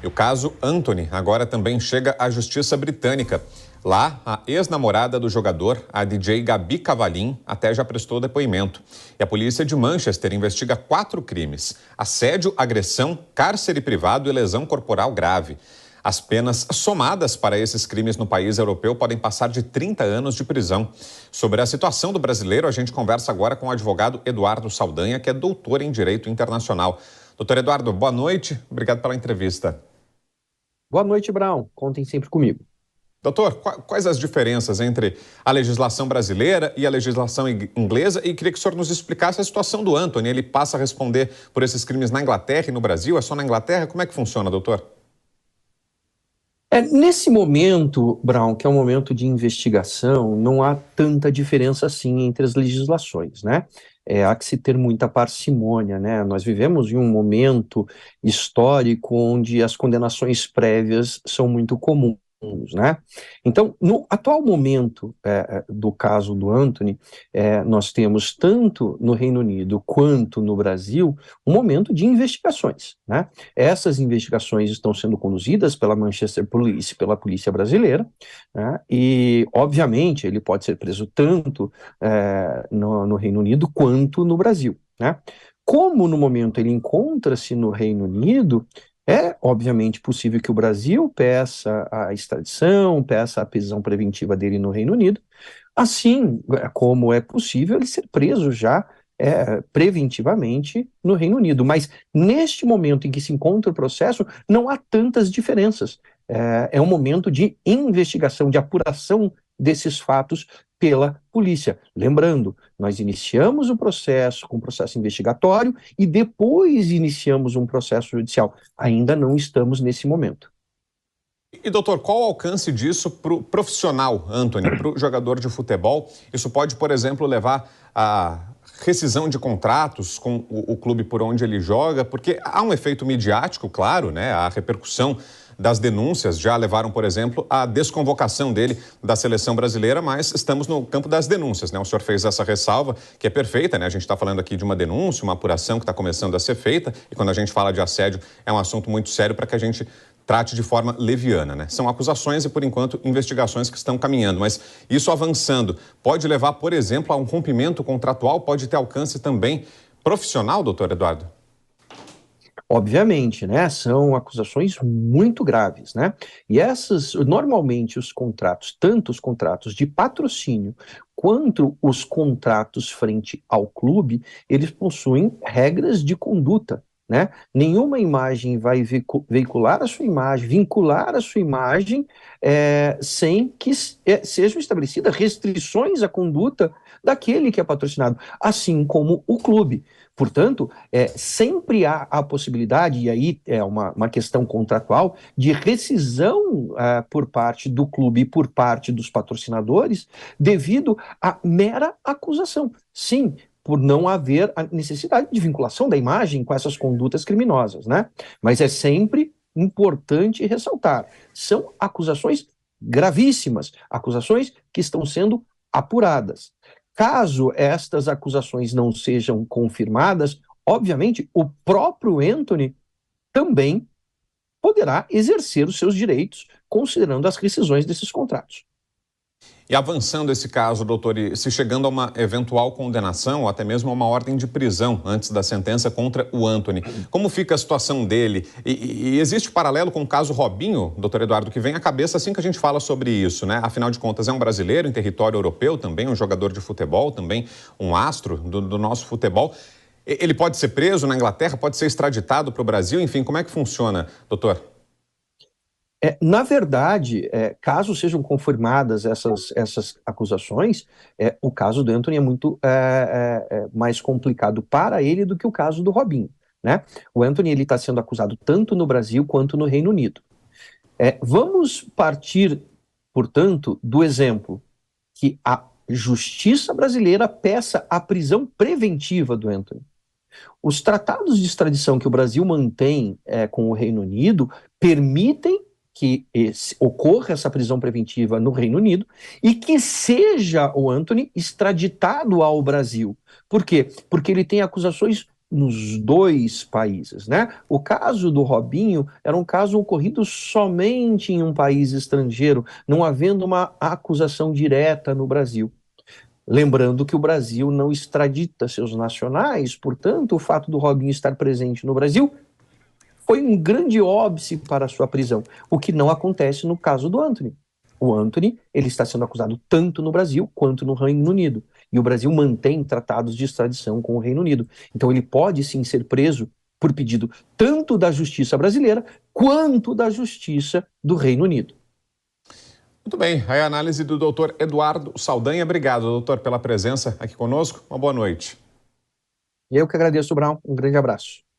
E o caso Anthony agora também chega à justiça britânica. Lá, a ex-namorada do jogador, a DJ Gabi Cavalim, até já prestou depoimento. E a polícia de Manchester investiga 4 crimes: assédio, agressão, cárcere privado e lesão corporal grave. As penas somadas para esses crimes no país europeu podem passar de 30 anos de prisão. Sobre a situação do brasileiro, a gente conversa agora com o advogado Eduardo Saldanha, que é doutor em Direito Internacional. Doutor Eduardo, boa noite. Obrigado pela entrevista. Boa noite, Brown. Contem sempre comigo. Doutor, quais as diferenças entre a legislação brasileira e a legislação inglesa? E queria que o senhor nos explicasse a situação do Anthony. Ele passa a responder por esses crimes na Inglaterra e no Brasil? É só na Inglaterra? Como é que funciona, doutor? Nesse momento, Brown, que é um momento de investigação, não há tanta diferença assim entre as legislações, né? Há que se ter muita parcimônia, né? Nós vivemos em um momento histórico onde as condenações prévias são muito comuns, né? Então, no atual momento do caso do Anthony, nós temos tanto no Reino Unido quanto no Brasil um momento de investigações, né? Essas investigações estão sendo conduzidas pela Manchester Police, pela polícia brasileira, né? E, obviamente, ele pode ser preso tanto no Reino Unido quanto no Brasil, né? Como no momento ele encontra-se no Reino Unido, é obviamente possível que o Brasil peça a extradição, peça a prisão preventiva dele no Reino Unido, assim como é possível ele ser preso já preventivamente no Reino Unido. Mas neste momento em que se encontra o processo, não há tantas diferenças. É um momento de investigação, de apuração desses fatos pela polícia. Lembrando, nós iniciamos o processo com um processo investigatório e depois iniciamos um processo judicial. Ainda não estamos nesse momento. E, doutor, qual o alcance disso para o profissional, Anthony, para o jogador de futebol? Isso pode, por exemplo, levar a rescisão de contratos com o clube por onde ele joga, porque há um efeito midiático, claro, né? A repercussão das denúncias já levaram, por exemplo, à desconvocação dele da seleção brasileira, mas estamos no campo das denúncias, né? O senhor fez essa ressalva, que é perfeita, né? A gente está falando aqui de uma denúncia, uma apuração que está começando a ser feita, e quando a gente fala de assédio, é um assunto muito sério para que a gente trate de forma leviana, né? São acusações e, por enquanto, investigações que estão caminhando, mas isso avançando pode levar, por exemplo, a um rompimento contratual, pode ter alcance também profissional, doutor Eduardo? Obviamente, né? São acusações muito graves, né? E normalmente os contratos, tanto os contratos de patrocínio quanto os contratos frente ao clube, eles possuem regras de conduta, né? Nenhuma imagem vai veicular a sua imagem, vincular a sua imagem, sem que sejam estabelecidas restrições à conduta daquele que é patrocinado, assim como o clube. Portanto, sempre há a possibilidade, e aí é uma questão contratual, de rescisão por parte do clube e por parte dos patrocinadores, devido à mera acusação. Sim, por não haver a necessidade de vinculação da imagem com essas condutas criminosas, né? Mas é sempre importante ressaltar, são acusações gravíssimas, acusações que estão sendo apuradas. Caso estas acusações não sejam confirmadas, obviamente o próprio Anthony também poderá exercer os seus direitos, considerando as rescisões desses contratos. E avançando esse caso, doutor, e se chegando a uma eventual condenação ou até mesmo a uma ordem de prisão antes da sentença contra o Anthony, como fica a situação dele? E existe paralelo com o caso Robinho, doutor Eduardo, que vem à cabeça assim que a gente fala sobre isso, né? Afinal de contas, é um brasileiro em território europeu também, um jogador de futebol, também um astro do nosso futebol. Ele pode ser preso na Inglaterra, pode ser extraditado para o Brasil, enfim, como é que funciona, doutor? Na verdade, caso sejam confirmadas essas acusações, o caso do Anthony é muito mais complicado para ele do que o caso do Robinho, né? O Anthony está sendo acusado tanto no Brasil quanto no Reino Unido. Vamos partir, portanto, do exemplo que a justiça brasileira peça a prisão preventiva do Anthony. Os tratados de extradição que o Brasil mantém com o Reino Unido permitem que ocorra essa prisão preventiva no Reino Unido e que seja o Anthony extraditado ao Brasil. Por quê? Porque ele tem acusações nos dois países, né? O caso do Robinho era um caso ocorrido somente em um país estrangeiro, não havendo uma acusação direta no Brasil. Lembrando que o Brasil não extradita seus nacionais, portanto, o fato do Robinho estar presente no Brasil foi um grande óbice para a sua prisão, o que não acontece no caso do Antony. O Antony, ele está sendo acusado tanto no Brasil quanto no Reino Unido. E o Brasil mantém tratados de extradição com o Reino Unido. Então ele pode sim ser preso por pedido tanto da justiça brasileira quanto da justiça do Reino Unido. Muito bem, aí a análise do doutor Eduardo Saldanha. Obrigado, doutor, pela presença aqui conosco. Uma boa noite. Eu que agradeço, Brown. Um grande abraço.